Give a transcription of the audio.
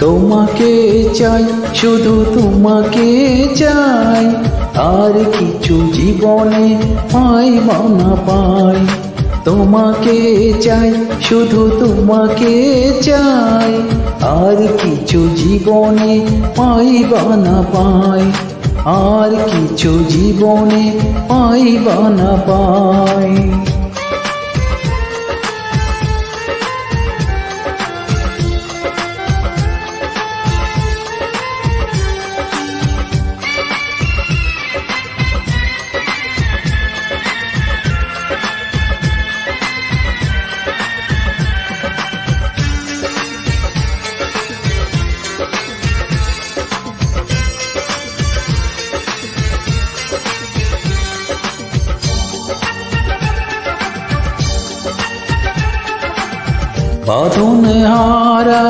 তোমাকে চাই, শুধু তোমাকে চাই, আর কিছু জীবনে পাই বা না পাই। তোমাকে চাই, শুধু তোমাকে চাই, আর কিছু জীবনে পাই বা না পাই, আর কিছু জীবনে পাই বা না পাই। বাঁধন হারা